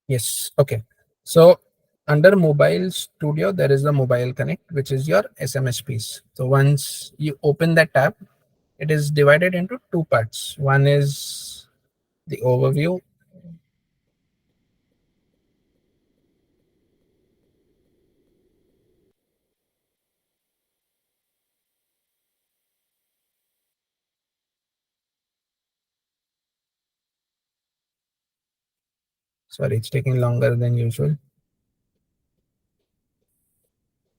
Yes. Okay. So under Mobile Studio, there is the Mobile Connect, which is your SMS piece. So once you open that tab, it is divided into two parts. One is the overview. Sorry, it's taking longer than usual.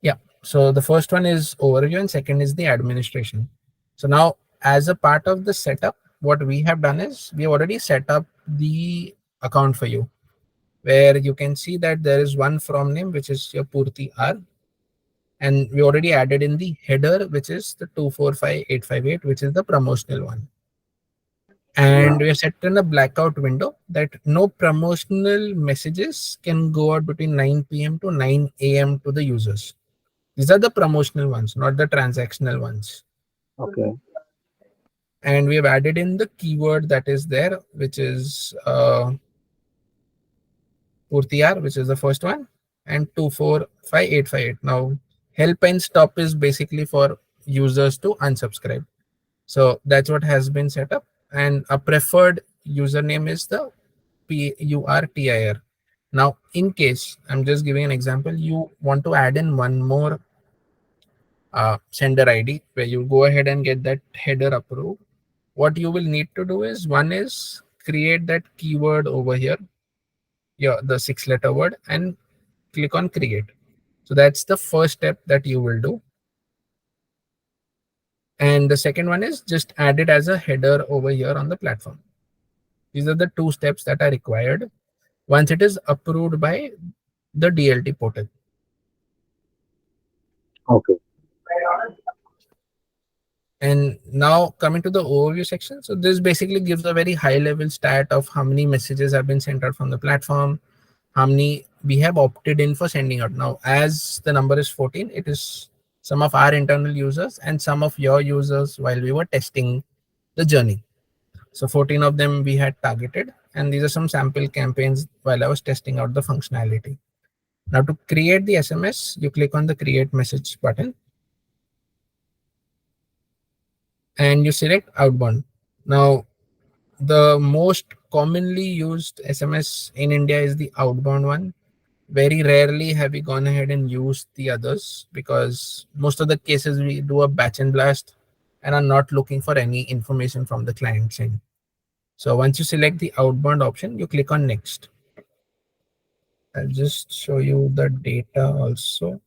Yeah. So the first one is overview and second is the administration. So now as a part of the setup, what we have done is we already set up the account for you, where you can see that there is one from name, which is your Purti R. And we already added in the header, which is the 245858, which is the promotional one. And we have set in a blackout window that no promotional messages can go out between 9 p.m. to 9 a.m. to the users. These are the promotional ones, not the transactional ones. Okay. And we have added in the keyword that is there, which is Purtiyar, which is the first one, and 245858. Now, help and stop is basically for users to unsubscribe. So that's what has been set up. And a preferred username is the PURTIR. Now, in case, I'm just giving an example, you want to add in one more sender ID where you go ahead and get that header approved. What you will need to do is one is create that keyword over here, yeah, the 6-letter word, and click on create. So that's the first step that you will do. And the second one is just add it as a header over here on the platform. These are the two steps that are required once it is approved by the DLT portal. Okay. And now coming to the overview section. So this basically gives a very high level stat of how many messages have been sent out from the platform, how many we have opted in for sending out. Now, as the number is 14, it is some of our internal users and some of your users while we were testing the journey. So 14 of them we had targeted, and these are some sample campaigns while I was testing out the functionality. Now to create the SMS, you click on the create message button and you select outbound. Now, the most commonly used SMS in India is the outbound one. Very rarely have we gone ahead and used the others because most of the cases we do a batch and blast and are not looking for any information from the client side. So once you select the outbound option, you click on next. I'll just show you the data also.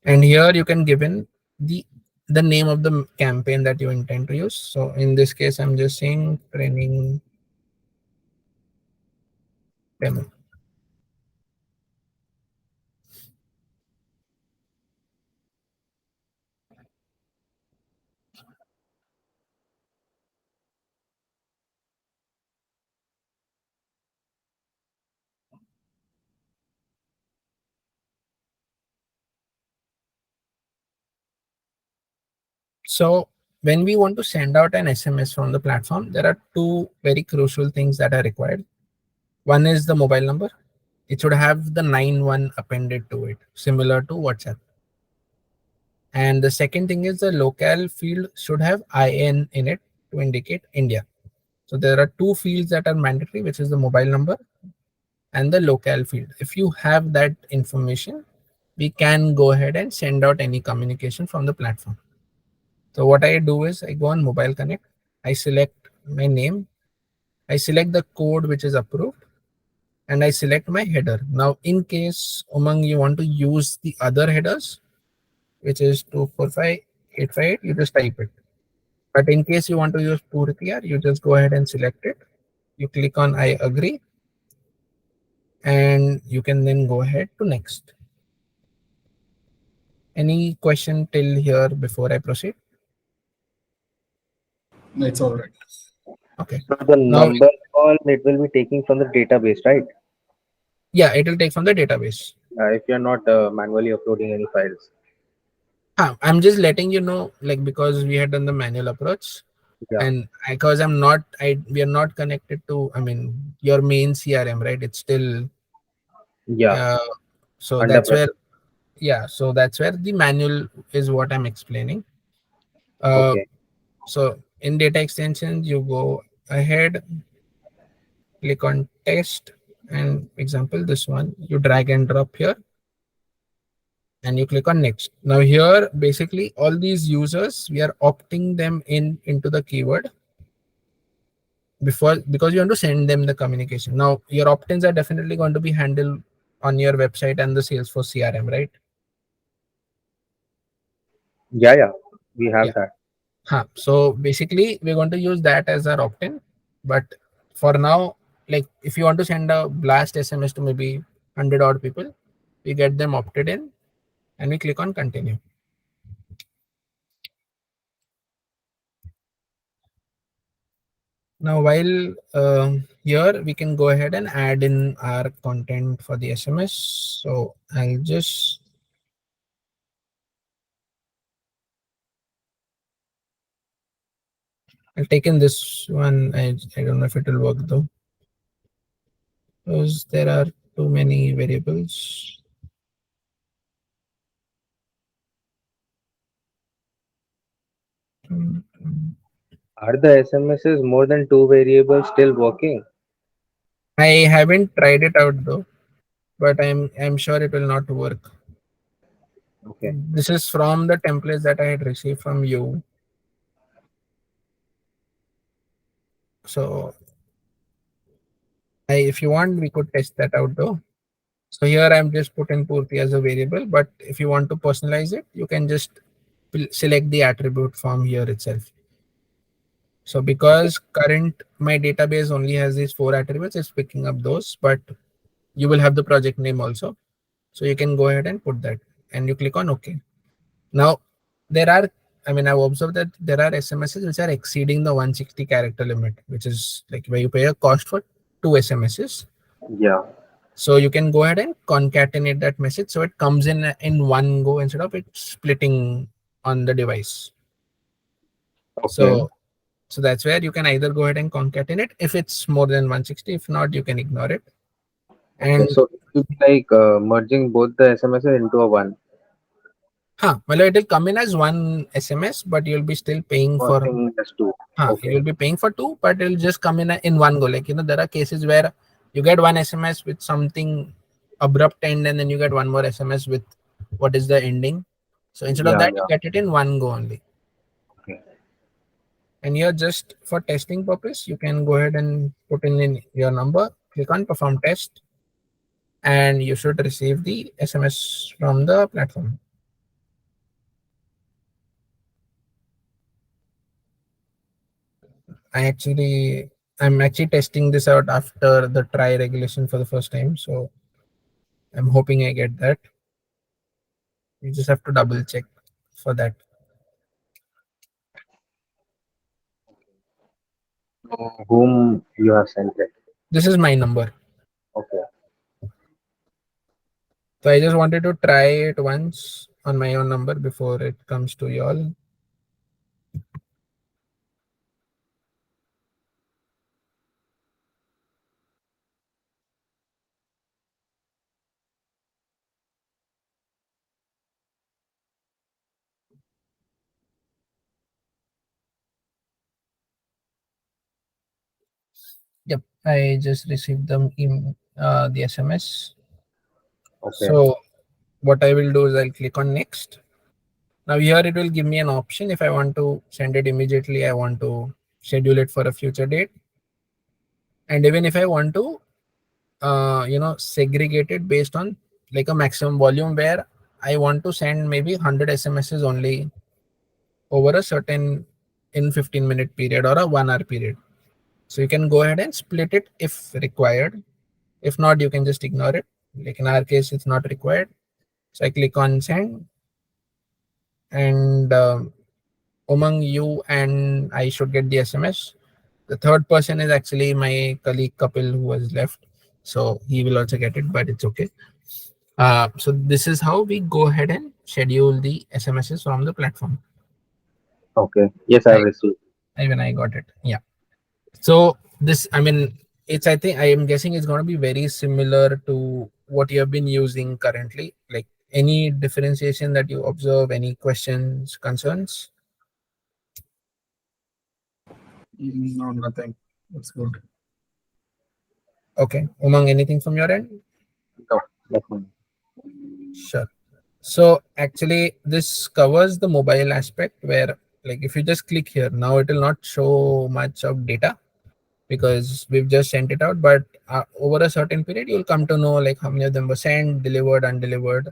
And here you can give in the name of the campaign that you intend to use. So in this case, I'm just saying training demo. So when we want to send out an SMS from the platform, there are two very crucial things that are required. One is the mobile number. It should have the 91 appended to it, similar to WhatsApp. And the second thing is the locale field should have IN in it to indicate India. So there are two fields that are mandatory, which is the mobile number and the locale field. If you have that information, we can go ahead and send out any communication from the platform. So what I do is I go on Mobile Connect, I select my name, I select the code which is approved, and I select my header. Now, in case Umang, you want to use the other headers, which is 245858, you just type it. But in case you want to use Purtiyar, you just go ahead and select it. You click on I agree, and you can then go ahead to next. Any question till here before I proceed? It's all right. Okay. So the Now, number call it will be taking from the database, right? yeah, it will take from the database. If you're not manually uploading any files. I'm just letting you know, like, because we had done the manual approach. Yeah. And because we are not connected to, I mean, your main CRM, right? It's still, Yeah. uh, so Under that's where, process. yeah, so that's where the manual is what I'm explaining. Uh, Okay. so in data extensions, you go ahead, click on test, and example, this one, you drag and drop here, and you click on next. Now here, basically all these users, we are opting them in into the keyword before, because you want to send them the communication. Now your opt-ins are definitely going to be handled on your website and the Salesforce CRM, right? Yeah, yeah. We have Yeah. that. Huh. So basically we're going to use that as our opt-in, but for now, like if you want to send a blast SMS to maybe 100 odd people, we get them opted in and we click on continue. Now while here we can go ahead and add in our content for the SMS. So I'll take in this one. I don't know if it will work though, because there are too many variables. Are the SMSs more than two variables still working? I haven't tried it out though, but I'm sure it will not work. Okay. This is from the templates that I had received from you. So if you want, we could test that out though. So here I'm just putting Purti as a variable, but if you want to personalize it, you can just select the attribute from here itself. So Okay. because current my database only has these four attributes, it's picking up those, but you will have the project name also. So you can go ahead and put that and you click on OK. Now there are, I mean, I've observed that there are SMSs which are exceeding the 160 character limit, which is like where you pay a cost for two SMSs. Yeah. So you can go ahead and concatenate that message so it comes in one go instead of it splitting on the device. Okay. So that's where you can either go ahead and concatenate if it's more than 160. If not, you can ignore it. Okay. And So it will be like merging both the SMSs into a one. well, it will come in as one SMS, but you'll be still paying for, Merging as two. Okay. you'll be paying for two, but it'll just come in one go. Like, there are cases where you get one SMS with something abrupt end, and then you get one more SMS with what is the ending. So instead of Yeah. that, you Yeah. get it in one go only. Okay. And here, just for testing purpose, you can go ahead and put in your number, click on perform test, and you should receive the SMS from the platform. I'm actually testing this out after the try regulation for the first time. So I'm hoping I get that. You just have to double check for that. So whom you have sent it? This is my number. Okay. So I just wanted to try it once on my own number before it comes to y'all. Yep, I just received them in the SMS. Okay. So what I will do is I'll click on next. Now here it will give me an option if I want to send it immediately, I want to schedule it for a future date. And even if I want to, segregate it based on like a maximum volume where I want to send maybe 100 SMSs only over a certain in 15-minute period or a 1 hour period. So you can go ahead and split it if required. If not, you can just ignore it. Like in our case, it's not required. So I click on send, and among you and I should get the SMS. The third person is actually my colleague Kapil who was left. So he will also get it, but it's okay. So this is how we go ahead and schedule the SMSs from the platform. Okay. Yes, I have I, received. Even I got it. Yeah. So this, I mean, it's, I think I am guessing it's going to be very similar to what you have been using currently. Like any differentiation that you observe, any questions, concerns? No, nothing. That's good. Okay. Umang, anything from your end? No, nothing. Sure. So actually, this covers the mobile aspect where, like, if you just click here, now it will not show much of data because we've just sent it out. But over a certain period, you'll come to know like how many of them were sent, delivered, undelivered,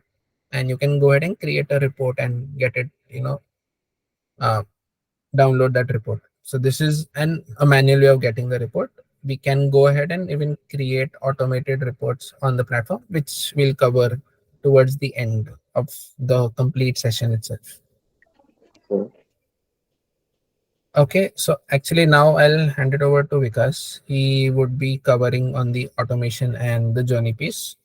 and you can go ahead and create a report and get it, uh, download that report. So this is a manual way of getting the report. We can go ahead and even create automated reports on the platform, which we'll cover towards the end of the complete session itself. So, Okay, so actually now I'll hand it over to Vikas. He would be covering on the automation and the journey piece,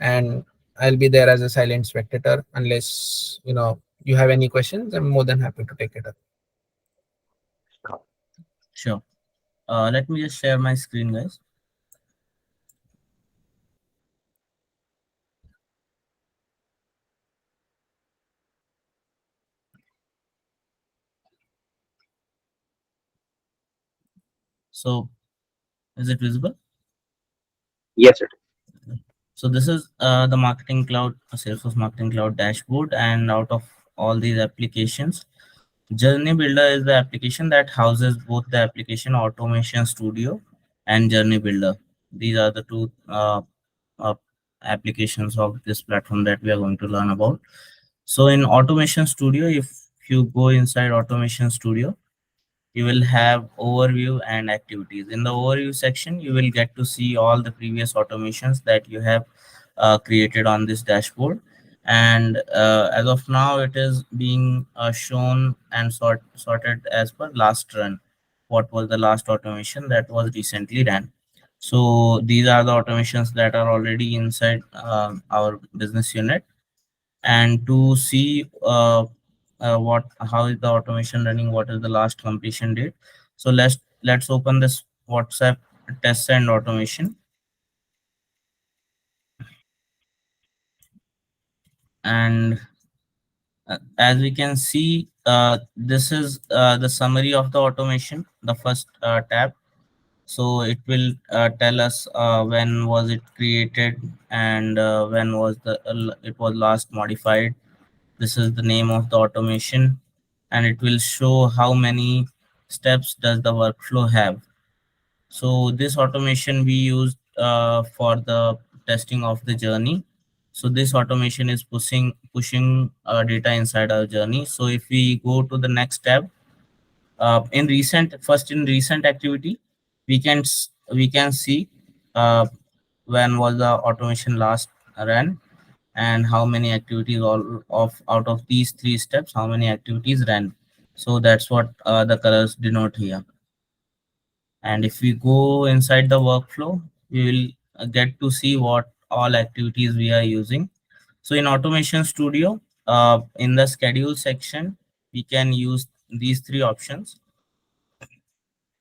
and I'll be there as a silent spectator unless you have any questions. I'm more than happy to take it up. Sure. Let me just share my screen, guys. So is it visible? yes, it So this is the Marketing Cloud, Salesforce Marketing Cloud dashboard, and out of all these applications, Journey Builder is the application that houses both the application Automation Studio and Journey Builder. These are the two uh, applications of this platform that we are going to learn about. So in Automation Studio, if you go inside Automation Studio, you will have overview and activities. In the overview section, you will get to see all the previous automations that you have created on this dashboard. And as of now, it is being shown and sorted as per last run. What was the last automation that was recently ran? So these are the automations that are already inside our business unit. And to see what how is the automation running, what is the last completion date. So let's open this WhatsApp test and automation. And as we can see, this is the summary of the automation, the first tab. So it will tell us when was it created, and when was it was last modified. This is the name of the automation, and it will show how many steps does the workflow have. So this automation we used for the testing of the journey. So this automation is pushing data inside our journey. So if we go to the next tab, in recent activity, we can see uh, when was the automation last ran, and how many activities all of out of these three steps, how many activities ran. So that's what the colors denote here. And if we go inside the workflow, we will get to see what all activities we are using. So in Automation Studio, in the schedule section, we can use these three options.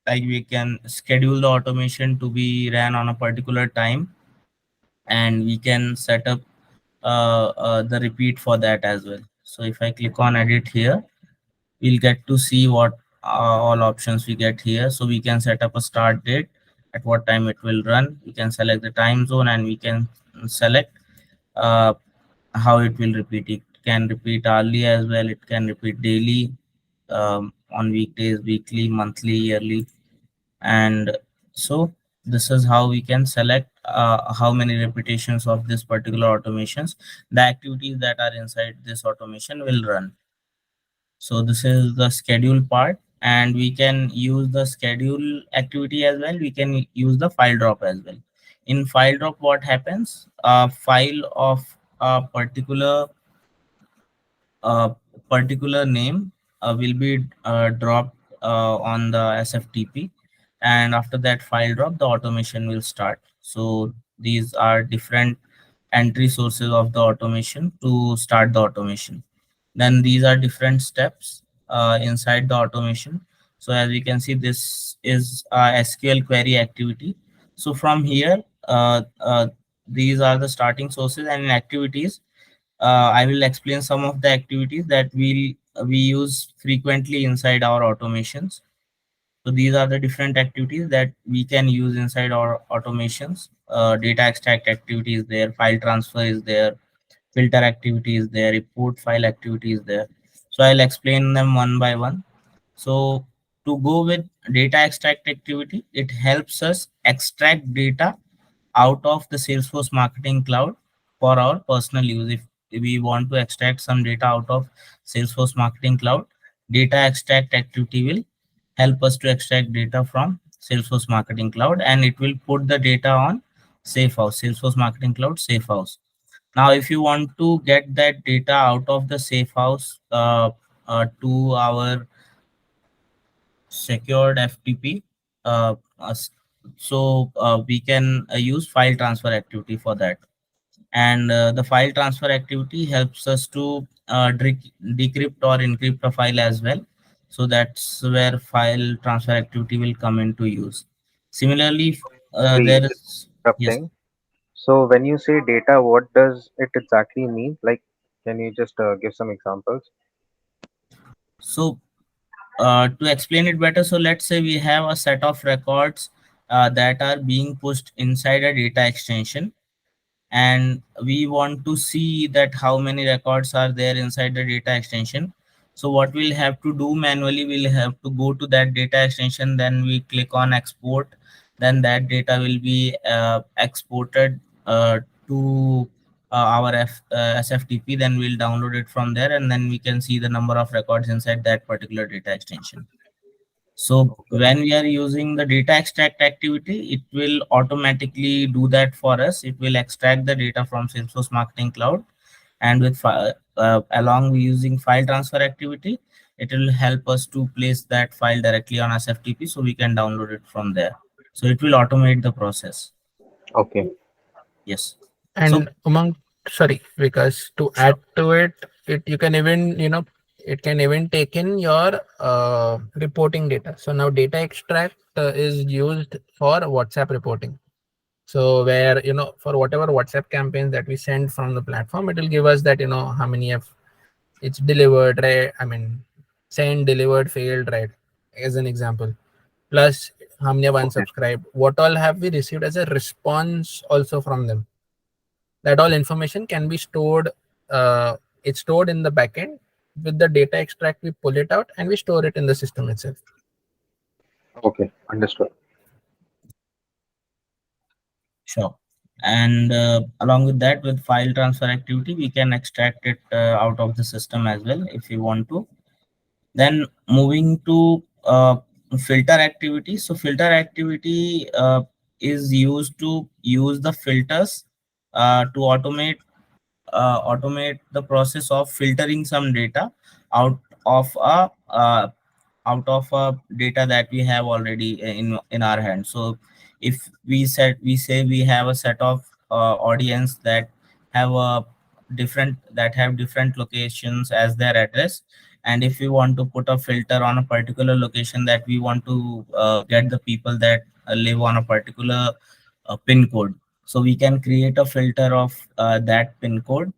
Like we can schedule the automation to be ran on a particular time, and we can set up the repeat for that as well. So if I click on edit here, we'll get to see what all options we get here. So we can set up a start date, at what time it will run. We can select the time zone, and we can select uh, how it will repeat. It can repeat hourly as well. It can repeat daily, on weekdays, weekly, monthly, yearly. And so this is how we can select how many repetitions of this particular automations, the activities that are inside this automation will run. So this is the schedule part, and we can use the schedule activity as well. We can use the file drop as well. In file drop, what happens? A file of a uh, particular name will be dropped on the SFTP, and after that file drop, the automation will start. So these are different entry sources of the automation to start the automation. Then these are different steps inside the automation. So as we can see, this is a SQL query activity. So from here, these are the starting sources, and in activities, I will explain some of the activities that we use frequently inside our automations. So these are the different activities that we can use inside our automations. Data extract activity is there, file transfer is there, filter activity is there, report file activity is there. So I'll explain them one by one. So to go with data extract activity, it helps us extract data out of the Salesforce Marketing Cloud for our personal use. If we want to extract some data out of Salesforce Marketing Cloud, data extract activity will help us to extract data from Salesforce Marketing Cloud, and it will put the data on Safe House, Salesforce Marketing Cloud Safe House. Now, if you want to get that data out of the Safe House to our secured FTP, we can use file transfer activity for that. And the file transfer activity helps us to decrypt or encrypt a file as well. So that's where file transfer activity will come into use. Similarly, Sorry, there just is, yes. interrupting. So when you say data, what does it exactly mean? Like, can you just give some examples? So to explain it better, so let's say we have a set of records that are being pushed inside a data extension, and we want to see that how many records are there inside the data extension. So what we'll have to do manually, we'll have to go to that data extension, then we click on export, then that data will be exported to our SFTP, then we'll download it from there, and then we can see the number of records inside that particular data extension. So Okay. when we are using the data extract activity, it will automatically do that for us. It will extract the data from Salesforce Marketing Cloud, and along with using file transfer activity, it will help us to place that file directly on SFTP, so we can download it from there. So it will automate the process. Okay. Yes. So And among, sorry, because to add to it, you can even, it can even take in your reporting data. So now data extract is used for WhatsApp reporting. So where, for whatever WhatsApp campaigns that we send from the platform, it will give us that, how many have it's delivered, right? I mean, send, delivered, failed, right? As an example. Plus how many have Okay. unsubscribed, what all have we received as a response also from them. That all information can be stored. It's stored in the backend. With the data extract, we pull it out and we store it in the system itself. Okay. Understood. sure. And along with that, with file transfer activity, we can extract it out of the system as well if you want to. Then moving to filter activity. So filter activity is used to use the filters to automate the process of filtering some data out of a data that we have already in our hand. So if we say we have a set of audience that have a different locations as their address, and if we want to put a filter on a particular location, that we want to get the people that live on a particular pin code, so we can create a filter of that pin code,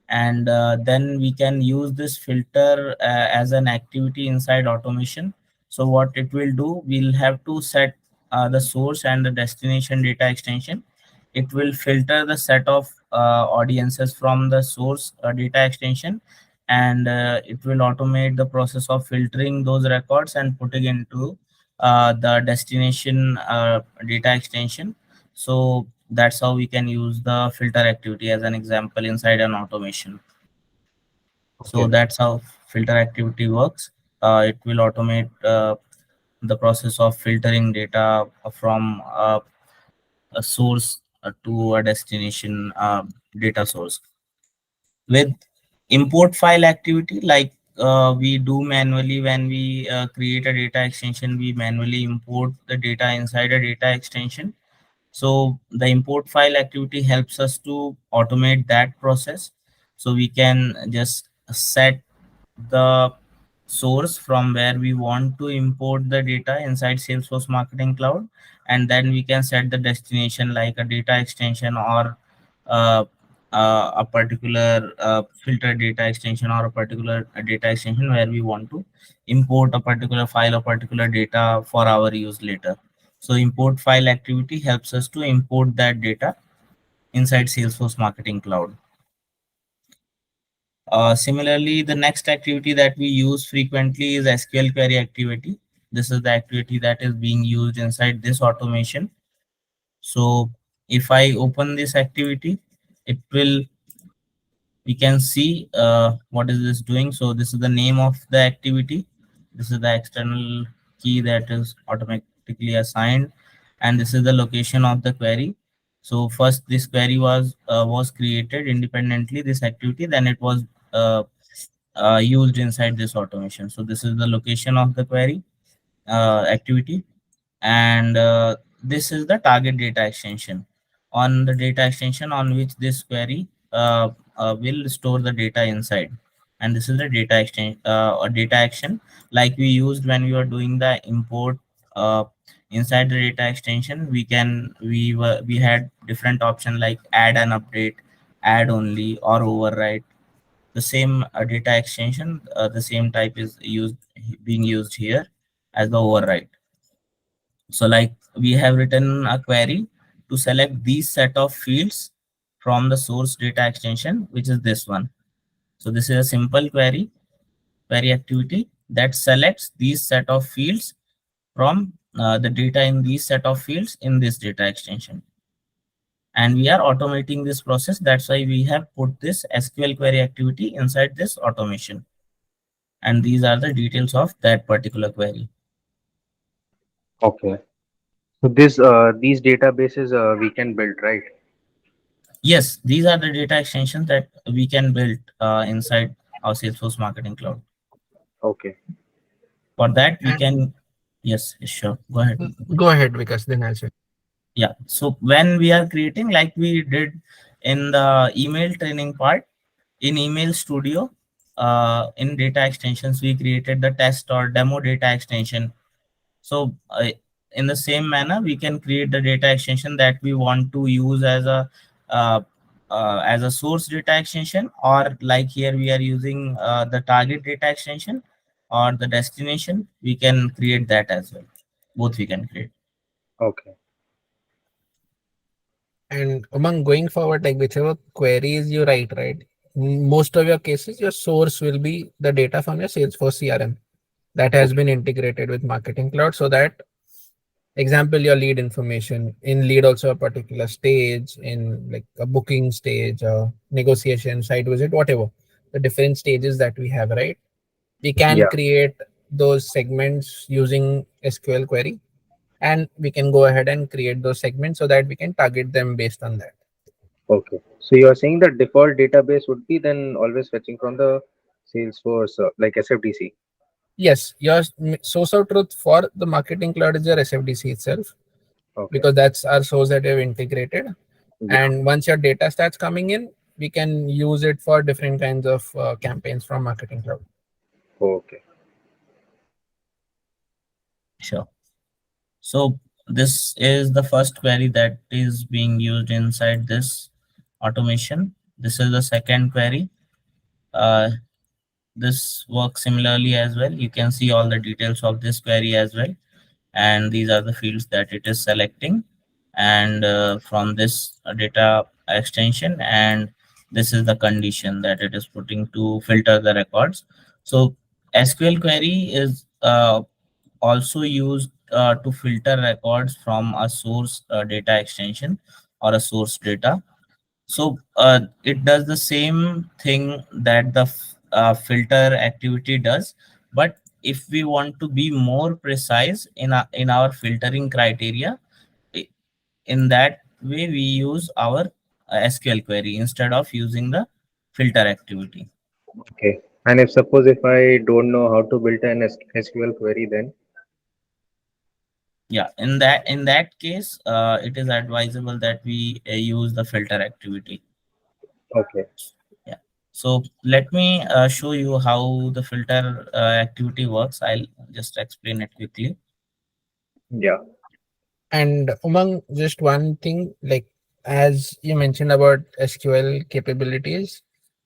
and then we can use this filter as an activity inside automation. So what it will do, we'll have to set the source and the destination data extension. It will filter the set of audiences from the source data extension, and it will automate the process of filtering those records and putting into the destination data extension. So that's how we can use the filter activity as an example inside an automation. So Okay. that's how filter activity works. It will automate the process of filtering data from a source to a destination data source. With import file activity, like we do manually when we create a data extension, we manually import the data inside a data extension. So the import file activity helps us to automate that process. So we can just set the source from where we want to import the data inside Salesforce Marketing Cloud, and then we can set the destination like a data extension or uh, a particular filter data extension or a particular data extension where we want to import a particular file or particular data for our use later. So import file activity helps us to import that data inside Salesforce Marketing Cloud. Similarly, the next activity that we use frequently is SQL query activity. This is the activity that is being used inside this automation. So if I open this activity, it will, we can see what is this doing. So this is the name of the activity. This is the external key that is automatically assigned, and this is the location of the query. So first this query was created independently, this activity, then it was uh, used inside this automation. So this is the location of the query activity, and this is the target data extension, on the data extension on which this query will store the data inside. And this is the data extension or data action, like we used when we were doing the import inside the data extension. We had different option like add and update, add only, or override. The same data extension, the same type is being used here as the override. So like we have written a query to select these set of fields from the source data extension, which is this one. So this is a simple query activity that selects these set of fields from the data in these set of fields in this data extension. And we are automating this process. That's why we have put this SQL query activity inside this automation. And these are the details of that particular query. Okay. So these databases we can build, right? Yes, these are the data extensions that we can build inside our Salesforce Marketing Cloud. Okay. For that, we And can, yes, sure, go ahead. go ahead, because then I'll say. Yeah, so when we are creating, like we did in the email training part, in Email Studio, in data extensions, we created the test or demo data extension. So in the same manner, we can create the data extension that we want to use uh, as a source data extension, or like here we are using the target data extension or the destination. We can create that as well. Both we can create. Okay. And among going forward, like whichever queries you write, right? Most of your cases, your source will be the data from your Salesforce CRM that has Okay. been integrated with Marketing Cloud. So that, example, your lead information in lead, also a particular stage in like a booking stage or negotiation, site visit, whatever the different stages that we have, right? We can Yeah. create those segments using SQL query, and we can go ahead and create those segments so that we can target them based on that. Okay. So you are saying the default database would be then always fetching from the Salesforce, like SFDC. Yes, your source of truth for the Marketing Cloud is your SFDC itself, Okay. because that's our source that we have integrated. Yeah. And once your data starts coming in, we can use it for different kinds of campaigns from Marketing Cloud. Okay. Sure. So this is the first query that is being used inside this automation. This is the second query. Uh, this works similarly as well. You can see all the details of this query as well. And these are the fields that it is selecting, and from this data extension, and this is the condition that it is putting to filter the records. So SQL query is also used to filter records from a source data extension or a source data. So it does the same thing that the filter activity does, but if we want to be more precise in our filtering criteria, i- in that way we use our SQL query instead of using the filter activity. Okay. And if suppose if I don't know how to build an SQL query, then Yeah, in that case, it is advisable that we use the filter activity. okay. Yeah. So let me show you how the filter activity works. I'll just explain it quickly. Yeah. And among just one thing, like as you mentioned about SQL capabilities,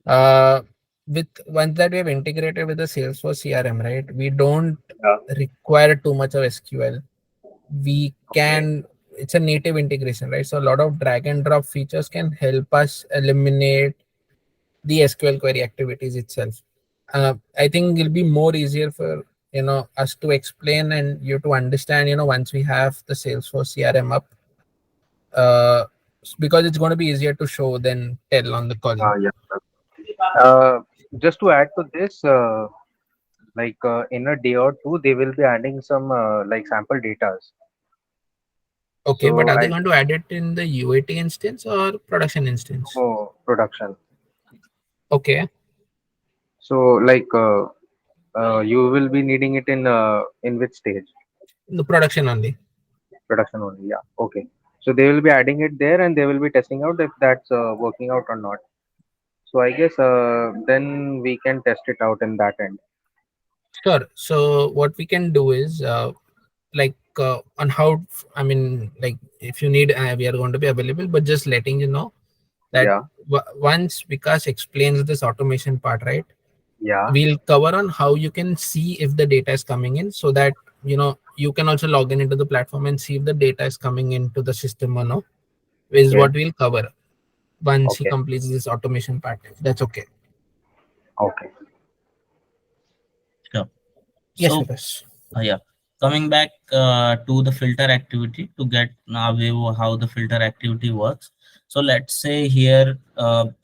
uh, with once that we have integrated with the Salesforce CRM, right? We don't Yeah. require too much of SQL. We Okay. can, it's a native integration, right? So a lot of drag and drop features can help us eliminate the SQL query activities itself. I think it'll be more easier for us to explain and you to understand. Once we have the Salesforce CRM up, uh, because it's going to be easier to show than tell on the call. Yeah. Uh, just to add to this, in a day or two, they will be adding some like sample datas. Okay, but So are they I going to add it in the UAT instance or production instance? for production. Okay, So you will be needing it in which stage? the production only. Production only. Yeah. Okay. So they will be adding it there, and they will be testing out if that's working out or not. So I guess then we can test it out in that end. Sure. So what we can do is on how, I mean, like if you need, we are going to be available, but just letting you know that Yeah. once Vikas explains this automation part, right? Yeah. We'll cover on how you can see if the data is coming in, so that you can also log in into the platform and see if the data is coming into the system or no, is Okay. what we'll cover once he Okay. completes this automation part. That's okay. Okay. Sure. Yes, So Vikas. yeah, coming back to the filter activity to get a view how the filter activity works. So let's say here,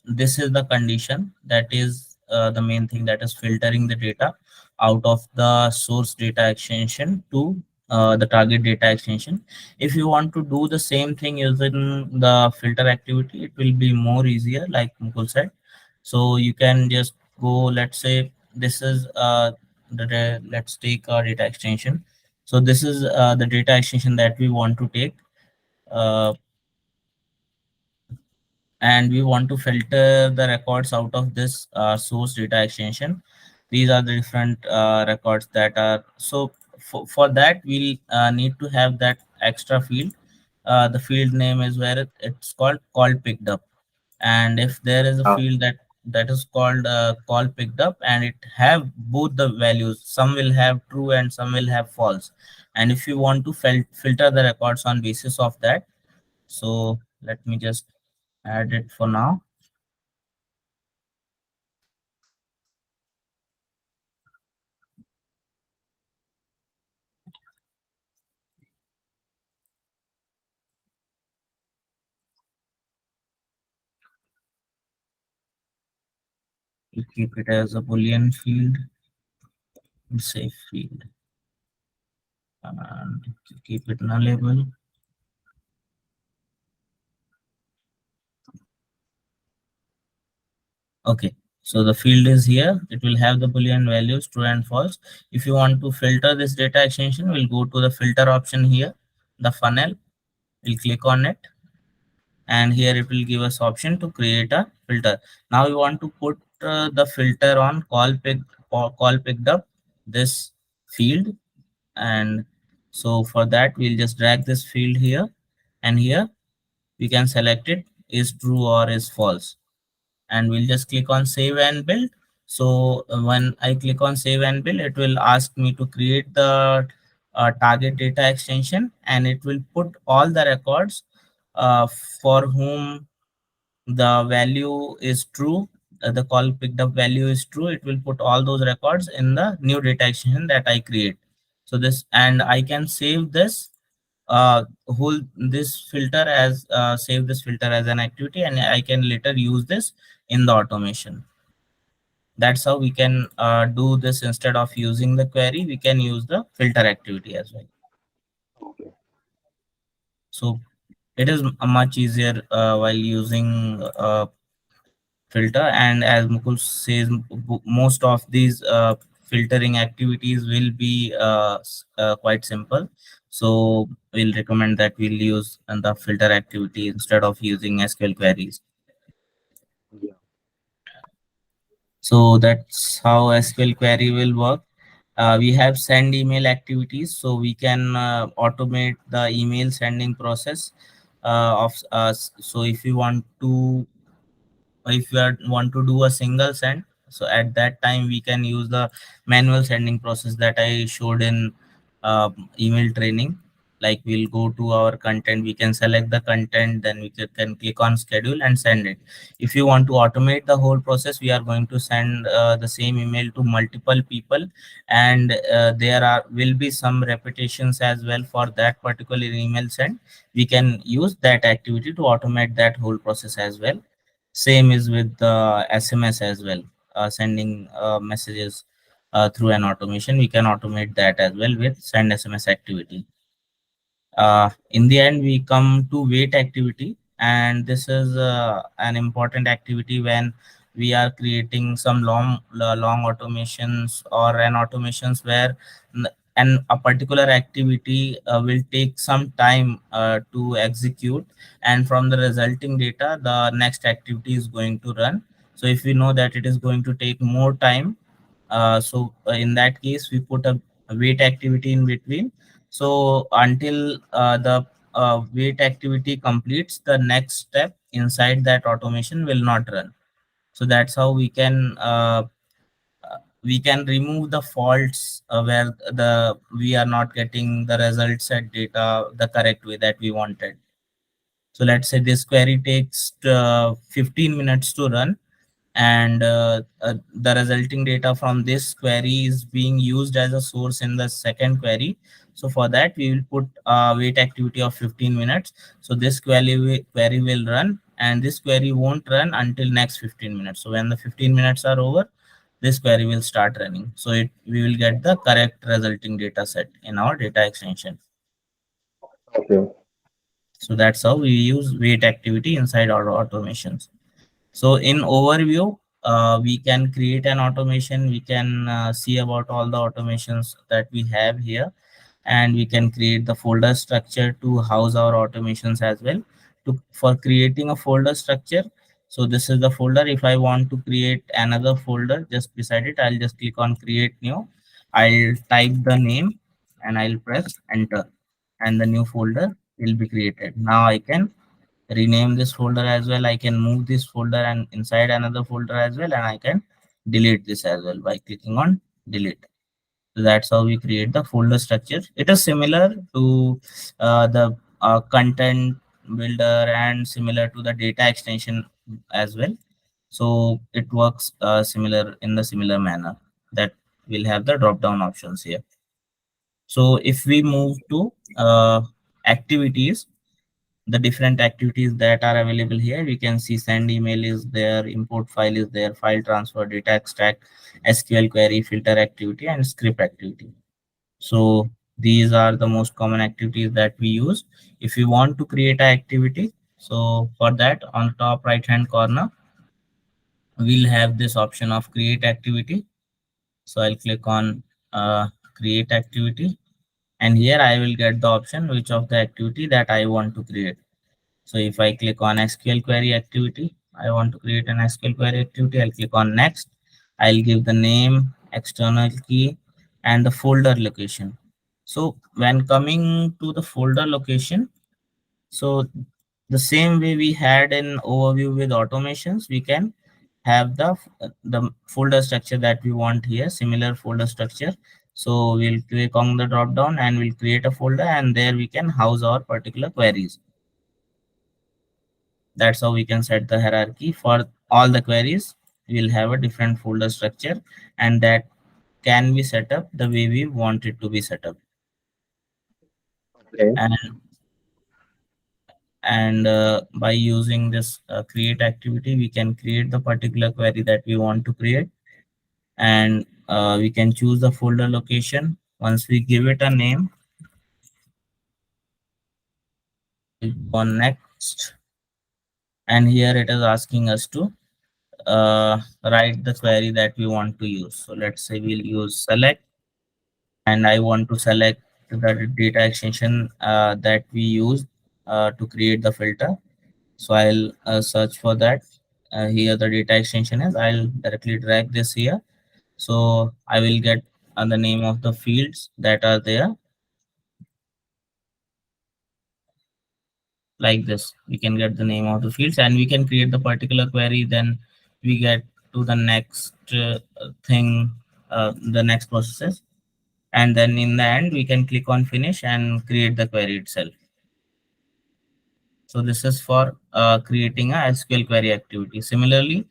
this is the condition that is the main thing that is filtering the data out of the source data extension to the target data extension. If you want to do the same thing using the filter activity, it will be more easier, like Mukul said. So you can just go, let's say this is let's take our data extension. So this is the data extension that we want to take, uh, and we want to filter the records out of this source data extension. These are the different records that are, so for that we'll need to have that extra field. The field name is where it's called picked up. And if there is a Uh, field that is called call picked up, and it have both the values, some will have true and some will have false. And if you want to filter the records on basis of that, so let me just add it for now. You keep it as a boolean field, safe field, and keep it nullable. Okay, so the field is here. It will have the boolean values true and false. If you want to filter this data extension, we'll go to the filter option here, the funnel. We'll click on it, and here it will give us option to create a filter. Now we want to put the filter on call picked up this field, and so for that we'll just drag this field here, and here we can select it is true or is false, and we'll just click on save and build. So when I click on save and build, it will ask me to create the target data extension, and it will put all the records for whom the value is true, the call picked up value is true. It will put all those records in the new data extension that I create. So this, and I can save this whole this filter as save this filter as an activity, and I can later use this in the automation. That's how we can do this. Instead of using the query, we can use the filter activity as well. okay. So it is much easier while using filter. And as Mukul says, most of these filtering activities will be quite simple. So we'll recommend that we'll use the filter activity instead of using SQL queries. Yeah. So that's how SQL query will work. We have send email activities, so we can automate the email sending process of us. So if you want to do a single send, so at that time we can use the manual sending process that I showed in email training. Like, we'll go to our content, we can select the content, then we can click on schedule and send it. If you want to automate the whole process, we are going to send the same email to multiple people, and there are will be some repetitions as well for that particular email sent. We can use that activity to automate that whole process as well. Same is with the SMS as well, sending messages through an automation. We can automate that as well with send SMS activity. In the end, we come to wait activity, and this is an important activity when we are creating some long automations, or an automations where a particular activity will take some time to execute, and from the resulting data the next activity is going to run. So if we know that it is going to take more time, in that case we put a wait activity in between. So until the wait activity completes, the next step inside that automation will not run. So that's how we can remove the faults where the we are not getting the results set data the correct way that we wanted. So let's say this query takes 15 minutes to run, and the resulting data from this query is being used as a source in the second query. So for that, we will put a wait activity of 15 minutes. So this query will run, and this query won't run until next 15 minutes. So when the 15 minutes are over, this query will start running. So we will get the correct resulting data set in our data extension. Okay. So that's how we use wait activity inside our automations. So in overview, we can create an automation. We can see about all the automations that we have here, and we can create the folder structure to house our automations as well. For creating a folder structure, so this is the folder. If I want to create another folder just beside it, I'll just click on create new. I'll type the name and I'll press enter, and the new folder will be created. Now I can rename this folder as well. I can move this folder and inside another folder as well, and I can delete this as well by clicking on delete. So that's how we create the folder structure. It is similar to the content builder and similar to the data extension as well. So it works similar in the similar manner that we'll have the drop down options here. So if we move to activities, the different activities that are available here, we can see send email is there, import file is there, file transfer, data extract, SQL query, filter activity, and script activity. So these are the most common activities that we use. If you want to create an activity, so for that, on top right hand corner, we'll have this option of create activity. So I'll click on create activity, and here I will get the option which of the activity that I want to create. So if I click on SQL query activity, I want to create an SQL query activity, I'll click on next. I'll give the name, external key, and the folder location. So when coming to the folder location, so the same way we had an overview with automations, we can have the folder structure that we want here, similar folder structure. So we'll click on the drop down and we'll create a folder, and there we can house our particular queries. That's how we can set the hierarchy for all the queries. We'll have a different folder structure, and that can be set up the way we want it to be set up. Okay. And by using this create activity, we can create the particular query that we want to create, and we can choose the folder location. Once we give it a name, we'll go on next, and here it is asking us to write the query that we want to use. So let's say we'll use select, and I want to select the data extension that we use to create the filter. So I'll search for that. here the data extension is. I'll directly drag this here. So I will get the name of the fields that are there like this. We can get the name of the fields and we can create the particular query. Then we get to the next thing, the next processes. And then in the end, we can click on finish and create the query itself. So this is for creating a SQL query activity. Similarly,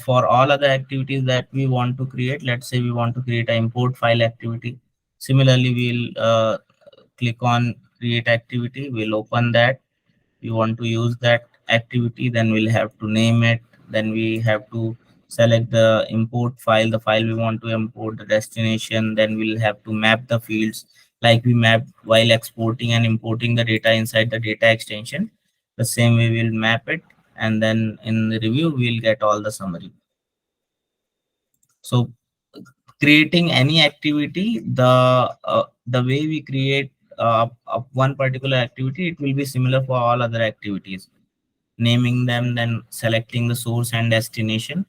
for all other activities that we want to create, let's say we want to create an import file activity. Similarly, we'll click on create activity. We'll open that. We want to use that activity, then we'll have to name it. Then we have to select the import file, the file we want to import, the destination. Then we'll have to map the fields like we mapped while exporting and importing the data inside the data extension. The same way we'll map it, and then in the review we'll get all the summary. So creating any activity, the way we create one particular activity, it will be similar for all other activities. Naming them, then selecting the source and destination,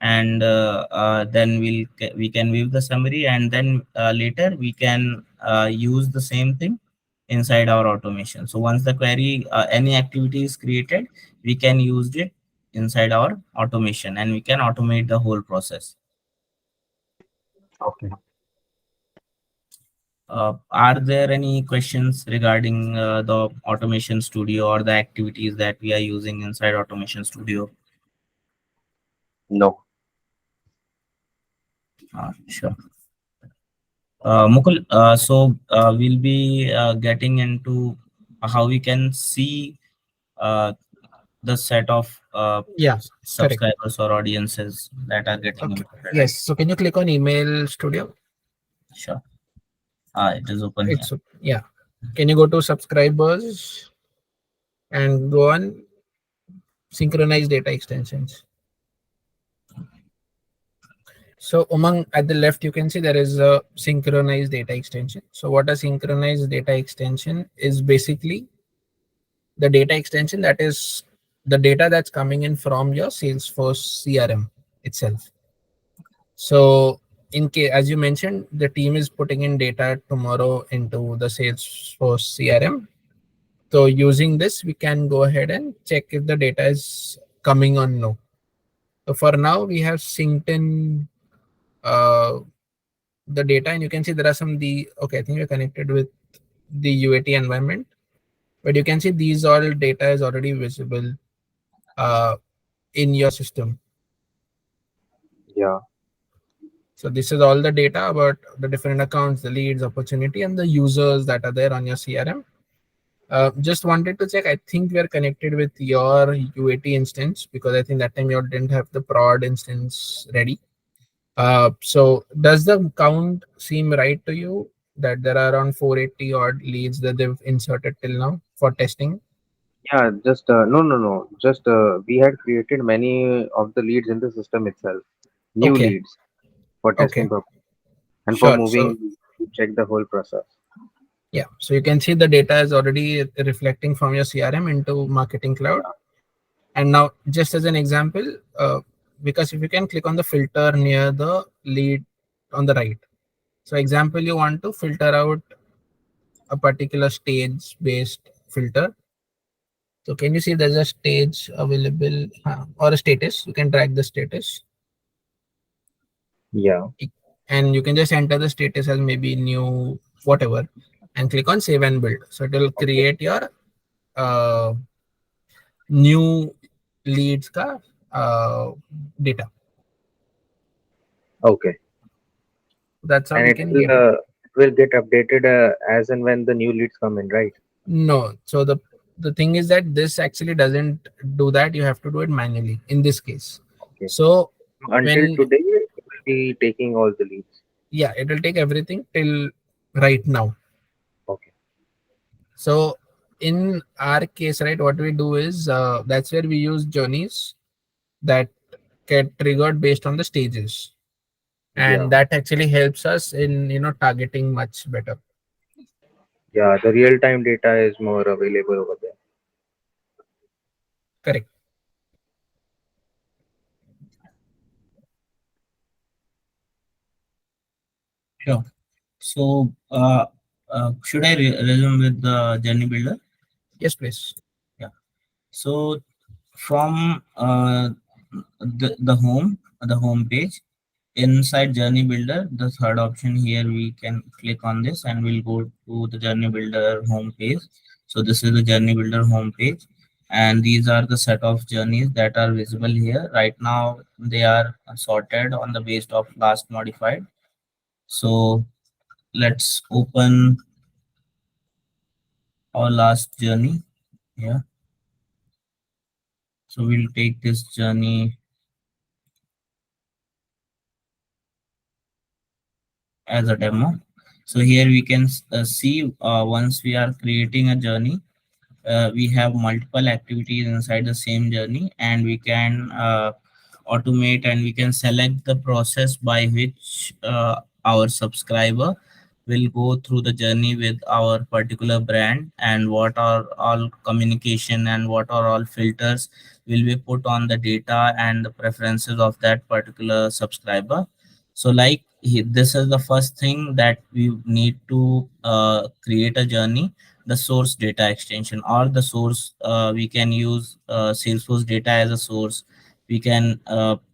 and then we can view the summary, and then later we can use the same thing inside our automation. So once the query any activity is created, we can use it inside our automation and we can automate the whole process. Okay. Are there any questions regarding the automation studio or the activities that we are using inside automation studio? No. Sure. Mukul, so we'll be getting into how we can see the set of Yeah, correct. subscribers or audiences that are getting Okay. imported. Yes. So can you click on email studio? Sure. It is open here. It's yeah. Can you go to subscribers and go on synchronize data extensions? So among at the left, you can see there is a synchronized data extension. So what a synchronized data extension is basically the data extension that is the data that's coming in from your Salesforce CRM itself. So in case, as you mentioned, the team is putting in data tomorrow into the Salesforce CRM. So using this, we can go ahead and check if the data is coming or no. So for now, we have synced in the data, and you can see there are some okay, I think we're connected with the UAT environment, but you can see these all data is already visible in your system. Yeah. So this is all the data about the different accounts, the leads, opportunity, and the users that are there on your CRM. Just wanted to check. I think we are connected with your UAT instance because I think that time you didn't have the prod instance ready. So does the count seem right to you that there are around 480 odd leads that they've inserted till now for testing? Yeah, just no. Just we had created many of the leads in the system itself, new Okay. leads for testing Okay. purpose and for Sure. So moving to check the whole process. yeah, so you can see the data is already reflecting from your CRM into Marketing Cloud. And now, just as an example, because if you can click on the filter near the lead on the right. So example, you want to filter out a particular stage based filter. So can you see there's a stage available or a status? You can drag the status Yeah. and you can just enter the status as maybe new, whatever, and click on save and build. So it will Okay. create your uh, new leads ka data. Okay. That's how And we it can get it. will get updated as and when the new leads come in, right? No, so the thing is that this actually doesn't do that. You have to do it manually in this case. Okay. So Until when today, it will be taking all the leads. yeah, it will take everything till right now. Okay. So in our case, right, what we do is that's where we use journeys that get triggered based on the stages, Yeah. and that actually helps us in targeting much better. Yeah. The real time data is more available over there. Correct. Sure. So, should I resume with the journey builder? Yes, please. Yeah. So, from the home page, inside journey builder, the third option here, we can click on this and we'll go to the journey builder home page. So this is the journey builder home page, and these are the set of journeys that are visible here right now. They are sorted on the based of last modified. So let's open our last journey here. So we'll take this journey as a demo. So here we can see once we are creating a journey, we have multiple activities inside the same journey, and we can automate and we can select the process by which our subscriber will go through the journey with our particular brand, and what are all communication and what are all filters will be put on the data and the preferences of that particular subscriber. So like this is the first thing that we need to create a journey, the source data extension or the source. We can use Salesforce data as a source. We can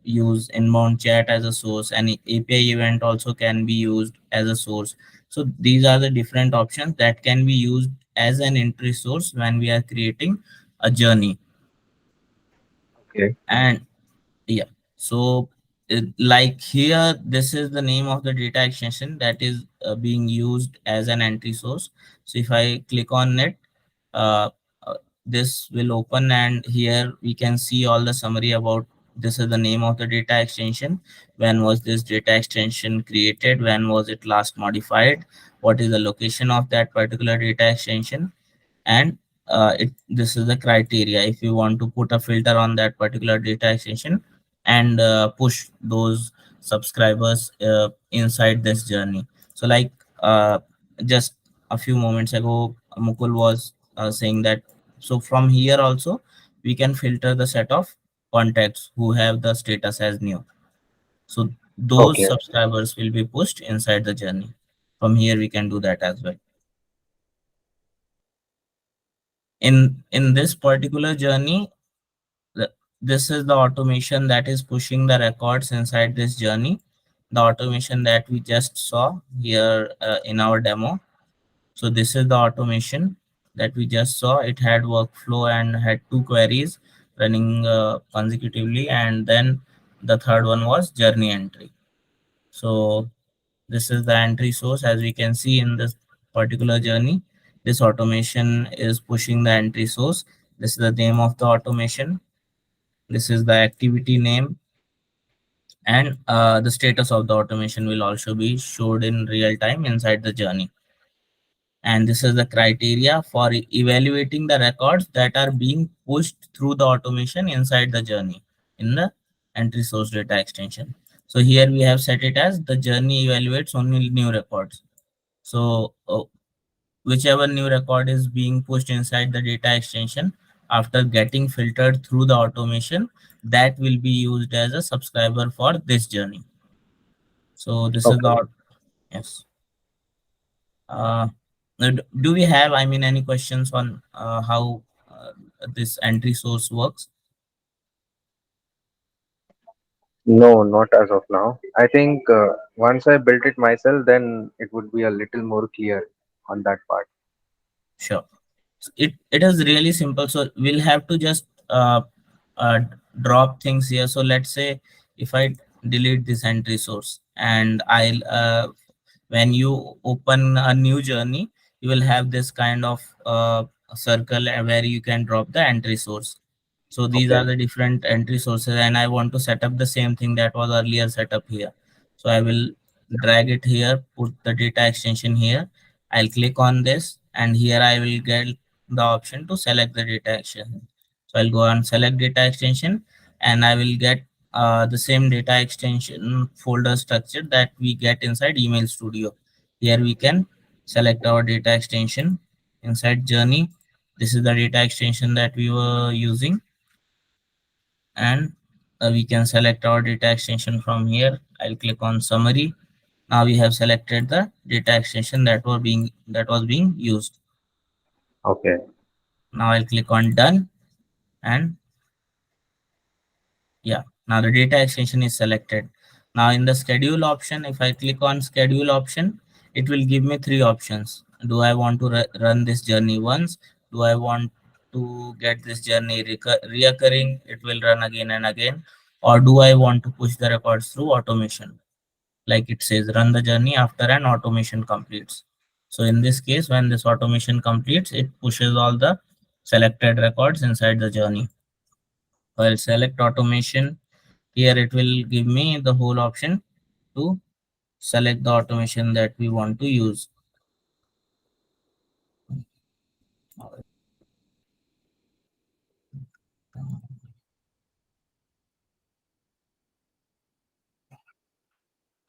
use inbound chat as a source, and API event also can be used as a source. So these are the different options that can be used as an entry source when we are creating a journey. Okay. And yeah, so like here, this is the name of the data extension that is being used as an entry source. So if I click on it, uh, uh, this will open, and here we can see all the summary about this is the name of the data extension, when was this data extension created, when was it last modified, what is the location of that particular data extension, and this is the criteria if you want to put a filter on that particular data extension and push those subscribers inside this journey. So like just a few moments ago, Mukul was saying that, so from here also we can filter the set of contacts who have the status as new. So those Okay. subscribers will be pushed inside the journey. From here we can do that as well. In this particular journey, this is the automation that is pushing the records inside this journey, the automation that we just saw here in our demo. So this is the automation that we just saw. It had workflow and had two queries running consecutively, and then the third one was journey entry. So this is the entry source. As we can see in this particular journey, this automation is pushing the entry source. This is the name of the automation. This is the activity name, and the status of the automation will also be showed in real time inside the journey. And this is the criteria for evaluating the records that are being pushed through the automation inside the journey in the entry source data extension. So here we have set it as the journey evaluates only new records. So whichever new record is being pushed inside the data extension after getting filtered through the automation, that will be used as a subscriber for this journey. So this is Okay. the, yes. uh, do we have, I mean, any questions on how this entry source works? No, not as of now. I think once I built it myself, then it would be a little more clear on that part. Sure. So it is really simple. So we'll have to just uh, drop things here. So let's say if I delete this entry source, and I'll when you open a new journey, you will have this kind of circle where you can drop the entry source. So these are Okay. the different entry sources, and I want to set up the same thing that was earlier set up here. So I will drag it here, put the data extension here. I'll click on this, and here I will get the option to select the data extension. So I'll go and select data extension, and I will get the same data extension folder structure that we get inside Email Studio. Here we can select our data extension inside journey. This is the data extension that we were using, and we can select our data extension from here. I'll click on summary. Now we have selected the data extension that was being used. Okay. Now I'll click on done, and yeah, now the data extension is selected. Now in the schedule option, if I click on schedule option, it will give me three options. Do I want to run this journey once? Do I want to get this journey reoccurring? It will run again and again. Or do I want to push the records through automation? Like it says, run the journey after an automation completes. So in this case, when this automation completes, it pushes all the selected records inside the journey. I'll select automation. Here it will give me the whole option to select the automation that we want to use.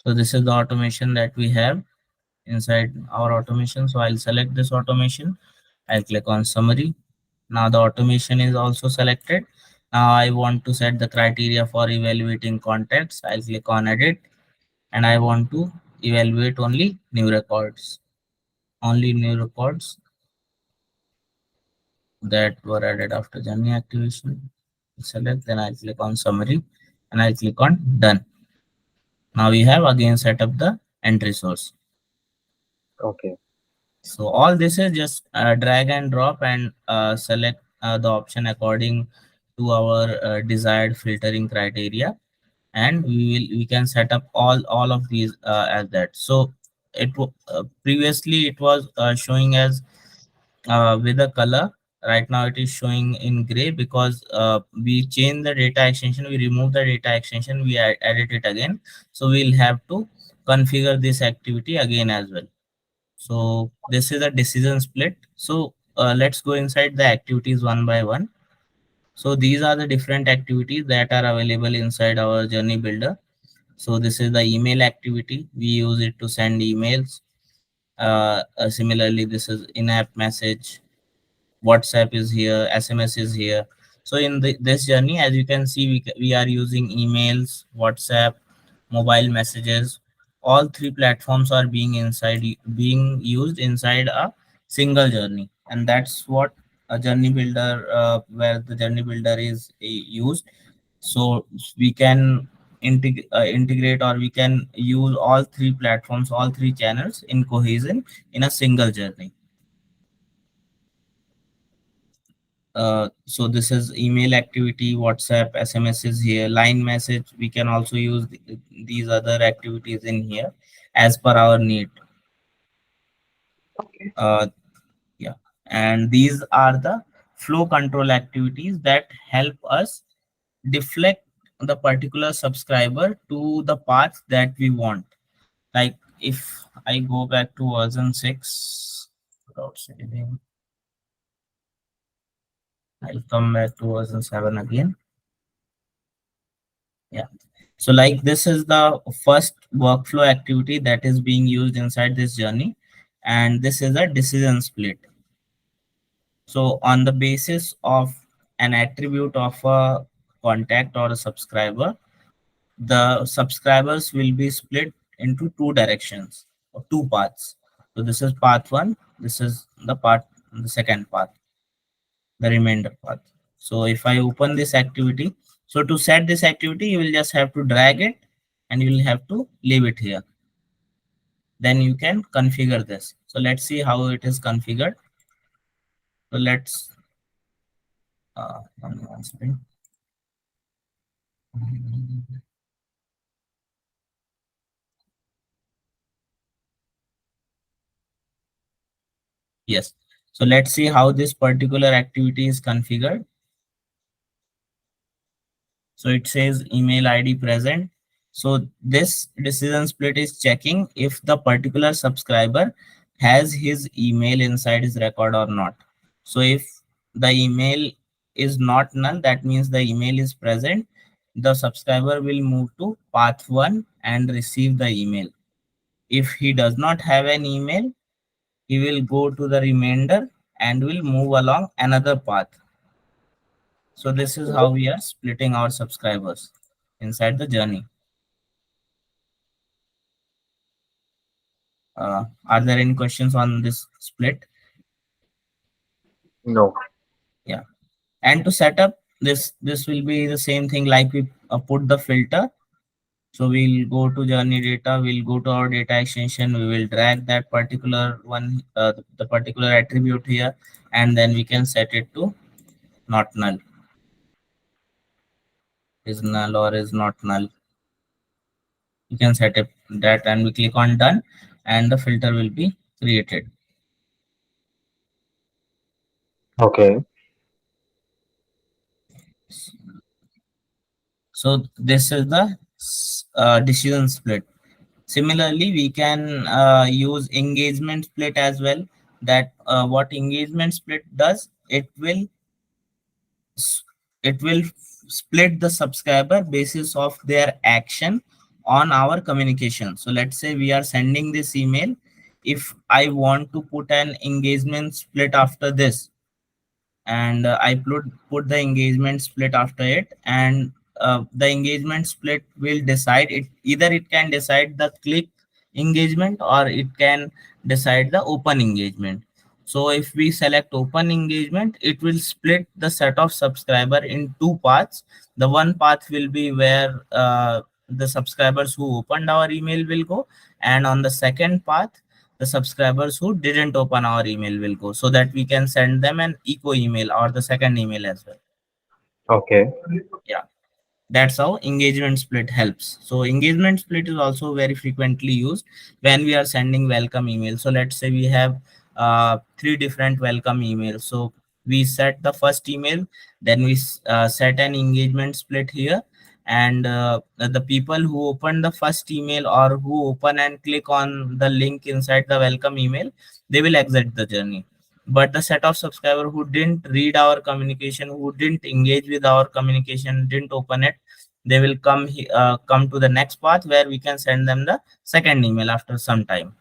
So this is the automation that we have inside our automation. So I'll select this automation. I'll click on summary. Now the automation is also selected. Now I want to set the criteria for evaluating contacts. I'll click on edit, and I want to evaluate only new records. Only new records that were added after journey activation. Select, then I click on summary, and I click on done. Now we have again set up the entry source. Okay. So all this is just drag and drop and select the option according to our desired filtering criteria, and we can set up all of these as that. So previously it was showing as with a color. Right now it is showing in gray because we change the data extension, we remove the data extension, we edit it again. So we'll have to configure this activity again as well. So this is a decision split. So let's go inside the activities one by one. So these are the different activities that are available inside our journey builder. So this is the email activity. We use it to send emails. Similarly, this is in-app message. WhatsApp is here, SMS is here. So in this journey, as you can see, we are using emails, WhatsApp, mobile messages. All three platforms are being used inside a single journey, and that's what a journey builder, where the journey builder is used. So we can integrate, or we can use all three platforms, all three channels in cohesion in a single journey. So this is email activity, WhatsApp, SMS is here, line message. We can also use these other activities in here as per our need. Okay. Yeah, and these are the flow control activities that help us deflect the particular subscriber to the path that we want. Like if I go back to version 6 without saving, I'll come back to version 7 again. Yeah. So like this is the first workflow activity that is being used inside this journey, and this is a decision split. So on the basis of an attribute of a contact or a subscriber, the subscribers will be split into two directions or two paths. So this is path one, this is the second path, the remainder path. So if I open this activity, so to set this activity, you will just have to drag it and you will have to leave it here. Then you can configure this. So let's see how it is configured. So let's one second. Yes. So let's see how this particular activity is configured. So it says email ID present. So this decision split is checking if the particular subscriber has his email inside his record or not. So if the email is not null, that means the email is present. The subscriber will move to path 1 and receive the email. If he does not have an email, he will go to the remainder and will move along another path. So this is how we are splitting our subscribers inside the journey. Are there any questions on this split? No. Yeah. And to set up this will be the same thing like we put the filter. So we'll go to journey data, we'll go to our data extension, we will drag that particular one, the particular attribute here, and then we can set it to not null. Is null or is not null. You can set it that and we click on done and the filter will be created. Okay. So this is the decision split. Similarly, we can use engagement split as well. That what engagement split does, s- it will split the subscriber basis of their action on our communication. So let's say we are sending this email. If I want to put an engagement split after this, and I put the engagement split after it, and the engagement split will decide it. Either it can decide the click engagement or it can decide the open engagement. So if we select open engagement, it will split the set of subscriber in two paths. The one path will be where the subscribers who opened our email will go, and on the second path the subscribers who didn't open our email will go, so that we can send them an echo email or the second email as well. Okay. Yeah, that's how engagement split helps. So engagement split is also very frequently used when we are sending welcome emails. So let's say we have three different welcome emails. So we set the first email, then we set an engagement split here, and the people who open the first email or who open and click on the link inside the welcome email, they will exit the journey. But the set of subscriber who didn't read our communication, who didn't engage with our communication, didn't open it, they will come to the next path where we can send them the second email after some time.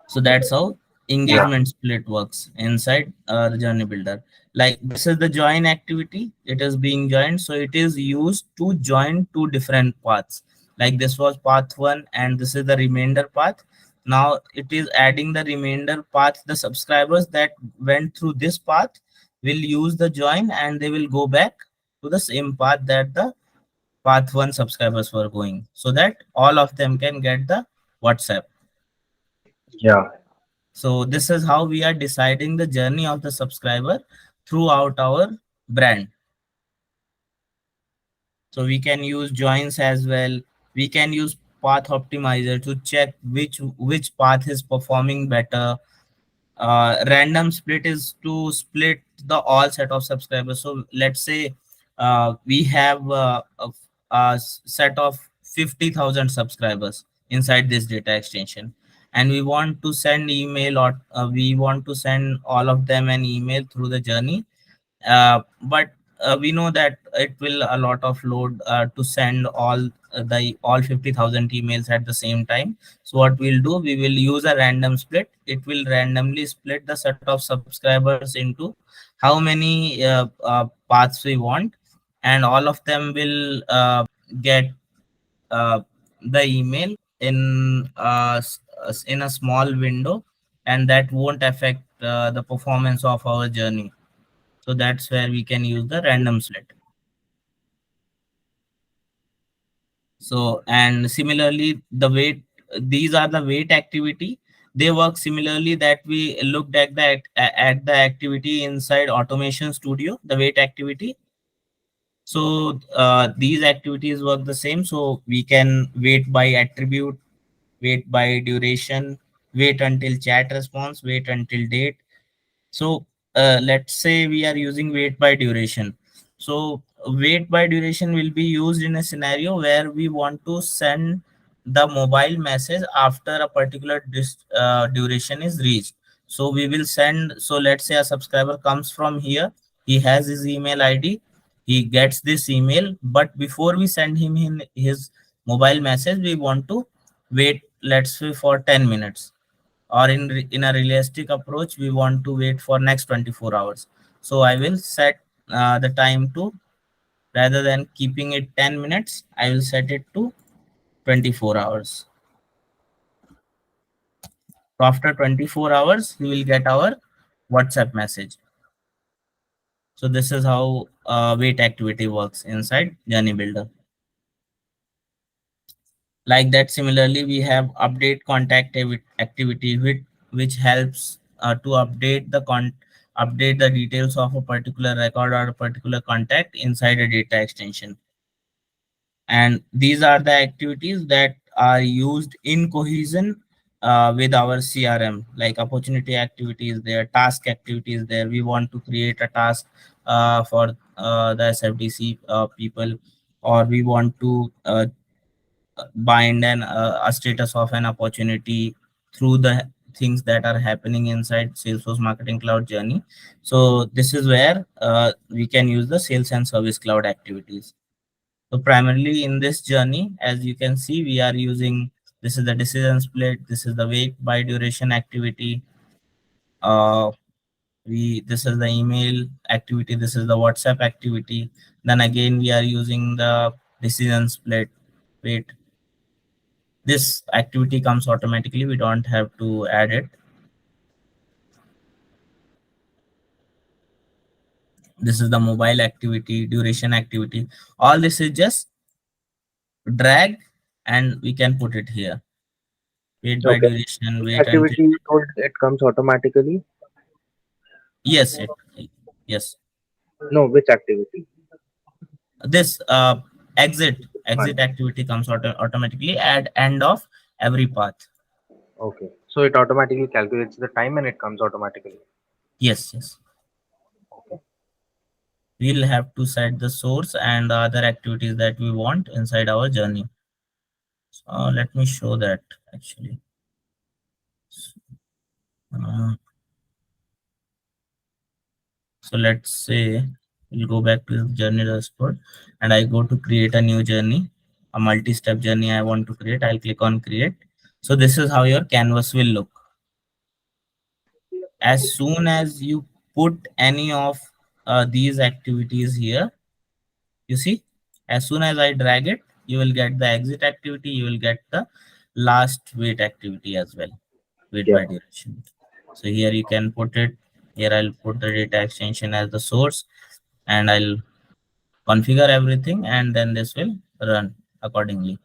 So that's how Yeah. engagement split works inside the journey builder. Like this is the join activity, it is being joined, so it is used to join two different paths. Like this was path one and this is the remainder path. Now it is adding the remainder path. The subscribers that went through this path will use the join and they will go back to the same path that the path one subscribers were going, so that all of them can get the WhatsApp. Yeah. So this is how we are deciding the journey of the subscriber throughout our brand. So we can use joins as well. We can use path optimizer to check which path is performing better. Random split is to split the all set of subscribers. So let's say we have a set of 50,000 subscribers inside this data extension, and we want to send email, or we want to send all of them an email through the journey. But we know that it will a lot of load to send all 50,000 emails at the same time. So what we'll do, we will use a random split. It will randomly split the set of subscribers into how many paths we want, and all of them will get uh, the email in a small window, and that won't affect the performance of our journey. So that's where we can use the random split. So, and similarly, these are the wait activity. They work similarly that we looked at at the activity inside Automation Studio, the wait activity. So these activities work the same. So we can wait by attribute, wait by duration, wait until chat response, wait until date. So let's say we are using wait by duration. So wait by duration will be used in a scenario where we want to send the mobile message after a particular duration is reached. So we will send, so let's say a subscriber comes from here, he has his email ID, he gets this email, but before we send him his mobile message, we want to wait, let's say, for 10 minutes, or in a realistic approach we want to wait for next 24 hours. So I will set the time to, rather than keeping it 10 minutes, I will set it to 24 hours. So after 24 hours, you will get our WhatsApp message. So this is how wait activity works inside Journey Builder. Like that, similarly, we have update contact activity, which helps to update the details of a particular record or a particular contact inside a data extension. And these are the activities that are used in cohesion with our CRM, like opportunity activities there, task activities there. We want to create a task for the SFDC people, or we want to bind a status of an opportunity through the things that are happening inside Salesforce Marketing Cloud journey. So this is where we can use the sales and service cloud activities. So primarily in this journey, as you can see, we are using, this is the decision split, this is the wait by duration activity, this is the email activity, this is the WhatsApp activity. Then again, we are using the decision split wait. This activity comes automatically, we don't have to add it. This is the mobile activity, duration activity. All this is just drag and we can put it here. Wait by Okay. duration, Which wait until. activity you told it comes automatically? Yes, yes. No, which activity? This exit Fine. activity comes automatically at end of every path. Okay. So it automatically calculates the time and it comes automatically. Yes. We'll have to set the source and the other activities that we want inside our journey. So let me show that actually. Uh, so let's say we'll go back to the journey dashboard and I go to create a new journey, a multi-step journey I want to create. I'll click on create. So this is how your canvas will look. As soon as you put any of these activities here, you see, as soon as I drag it, you will get the exit activity, you will get the last wait activity as well, wait Yeah. by duration. So here you can put it, here I'll put the data extension as the source and I'll configure everything and then this will run accordingly.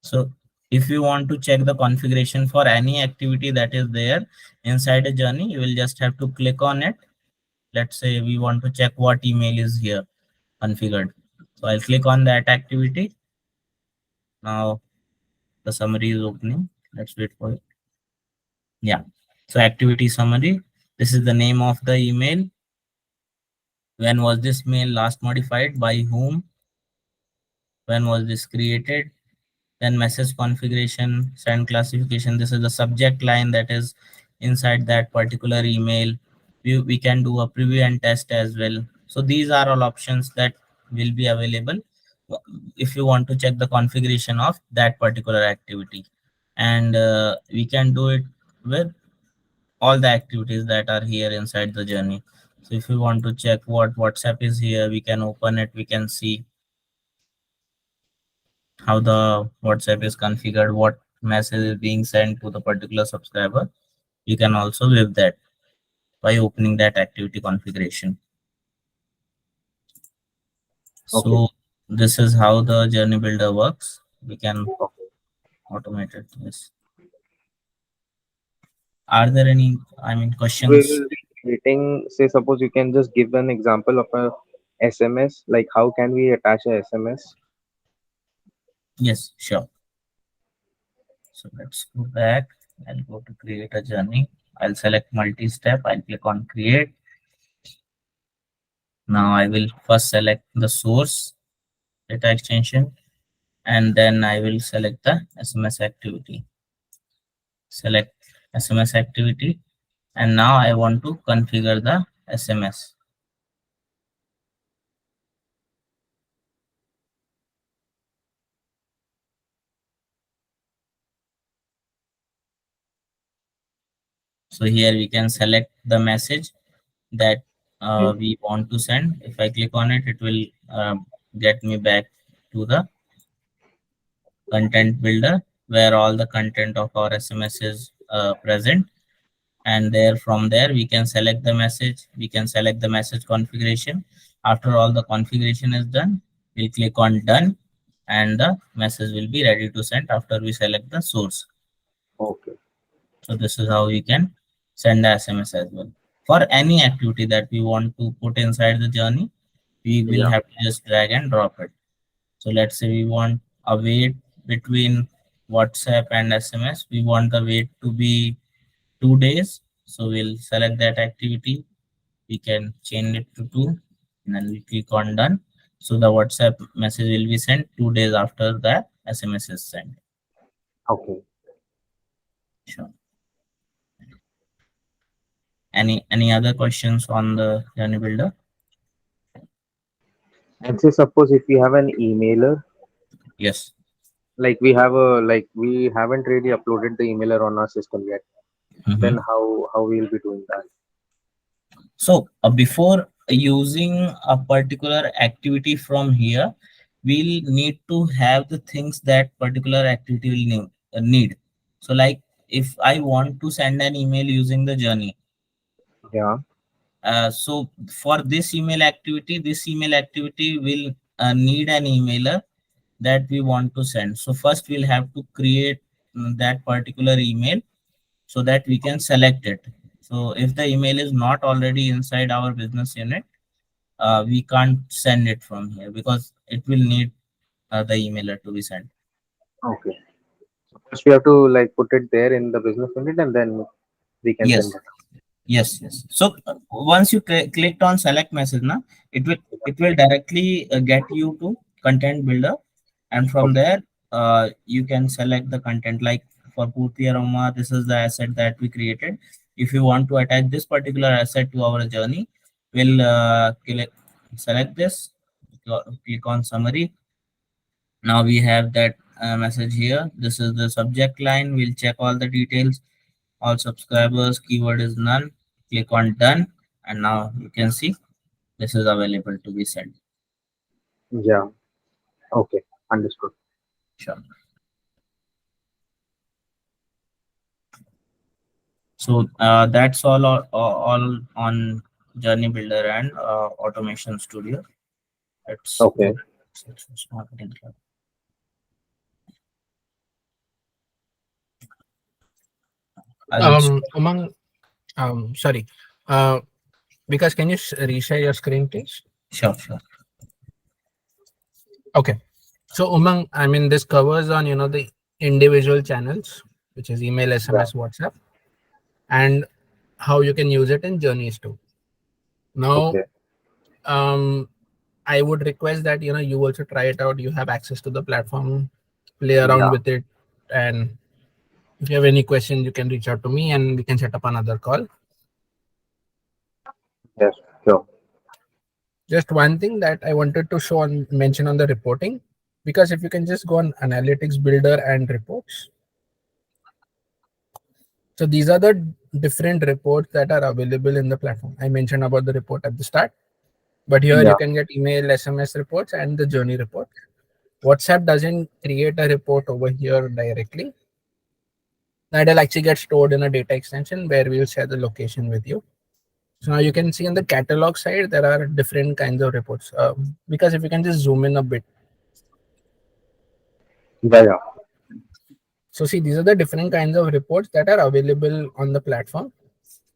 So if you want to check the configuration for any activity that is there inside a journey, you will just have to click on it. Let's say we want to check what email is here configured. So I'll click on that activity. Now the summary is opening. Let's wait for it. Yeah. So activity summary. This is the name of the email. When was this mail last modified? By whom? When was this created? Then message configuration, send classification. This is the subject line that is inside that particular email. We can do a preview and test as well. So these are all options that will be available if you want to check the configuration of that particular activity. And we can do it with all the activities that are here inside the journey. So if you want to check what WhatsApp is here, we can open it, we can see how the WhatsApp is configured, what message is being sent to the particular subscriber. You can also view that by opening that activity configuration. Okay. So this is how the journey builder works. We can Okay. automate it. Yes. Are there any, We questions? will be creating, say, suppose you can just give an example of a SMS, like how can we attach a SMS? Yes, sure. So let's go back. I'll go to create a journey. I'll select multi-step. I'll click on create. Now I will first select the source data extension and then I will select the SMS activity. Select SMS activity and now I want to configure the SMS. So here we can select the message that we want to send. If I click on it, it will get me back to the content builder where all the content of our SMS is present. And there from there we can select the message. We can select the message configuration. After all the configuration is done, we'll click on done and the message will be ready to send after we select the source. Okay. So this is how we can send the SMS as well. For any activity that we want to put inside the journey, we will Yeah. have to just drag and drop it. So let's say we want a wait between WhatsApp and SMS. We want the wait to be 2 days. So we'll select that activity. We can change it to 2 and then we click on done. So the WhatsApp message will be sent 2 days after the SMS is sent. Okay. Sure. Any other questions on the journey builder? And say suppose if we have an emailer, Yes. like we haven't really uploaded the emailer on our system yet, Mhm. then how we'll be doing that? So before using a particular activity from here, we'll need to have the things that particular activity will need. So like if I want to send an email using the journey, Yeah. so for this email activity will need an emailer that we want to send. So first we'll have to create that particular email so that we can select it. So if the email is not already inside our business unit, we can't send it from here because it will need the emailer to be sent. Okay. So first we have to like put it there in the business unit and then we can send Yes, it. yes. So once you clicked on select message, na, it will directly get you to content builder, and from Okay. there you can select the content. Like for Purti Aroma, this is the asset that we created. If you want to attach this particular asset to our journey, we'll select this, click on summary. Now we have that message here. This is the subject line. We'll check all the details. All subscribers, keyword is none. Click on done, and now you can see this is available to be sent. Yeah. Okay. Understood. Sure. So that's all on Journey Builder and Automation Studio. Let's go Okay. to Salesforce Marketing Cloud. I'll Umang, sorry. Because can you reshare your screen, please? sure. Okay. So Umang, I mean, this covers on, the individual channels, which is email, Yeah. SMS, WhatsApp, and how you can use it in journeys too. Now, Okay. I would request that, you also try it out. You have access to the platform, play around Yeah. with it. And if you have any questions, you can reach out to me and we can set up another call. Yes. Sure. Just one thing that I wanted to show and mention on the reporting, because if you can just go on analytics builder and reports. So these are the different reports that are available in the platform. I mentioned about the report at the start, but here Yeah. you can get email, SMS reports and the journey report. WhatsApp doesn't create a report over here directly. That'll actually get stored in a data extension where we will share the location with you. So now you can see on the catalog side, there are different kinds of reports. Because if you can just zoom in a bit. Yeah. Yeah. So see, these are the different kinds of reports that are available on the platform.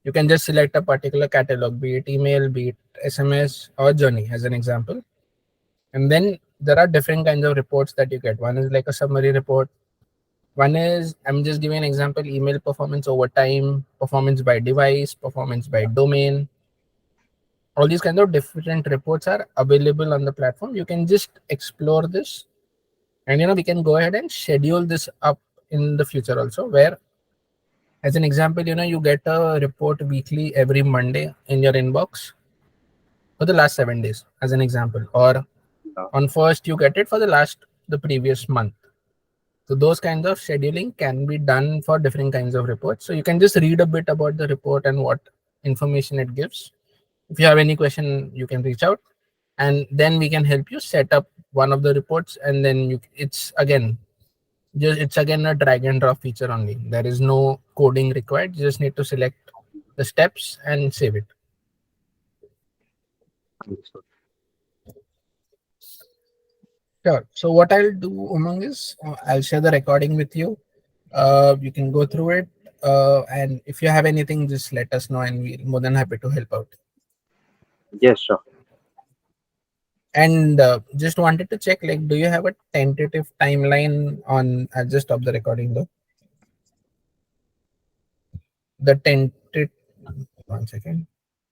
You can just select a particular catalog, be it email, be it SMS or journey as an example. And then there are different kinds of reports that you get. One is like a summary report. One is, I'm just giving an example, email performance over time, performance by device, performance by domain. All these kinds of different reports are available on the platform. You can just explore this and, we can go ahead and schedule this up in the future also, where as an example, you get a report weekly every Monday in your inbox for the last 7 days as an example, or Yeah. on first you get it for the previous month. So those kinds of scheduling can be done for different kinds of reports. So you can just read a bit about the report and what information it gives. If you have any question, you can reach out, and then we can help you set up one of the reports. And then it's again a drag and drop feature only. There is no coding required. You just need to select the steps and save it. Understood. Sure. So what I'll do, Umang, is I'll share the recording with you. You can go through it. And if you have anything, just let us know, and we're more than happy to help out. Yes, sure. And just wanted to check, like, do you have a tentative timeline on? I'll just stop the recording though. The tentative. One second.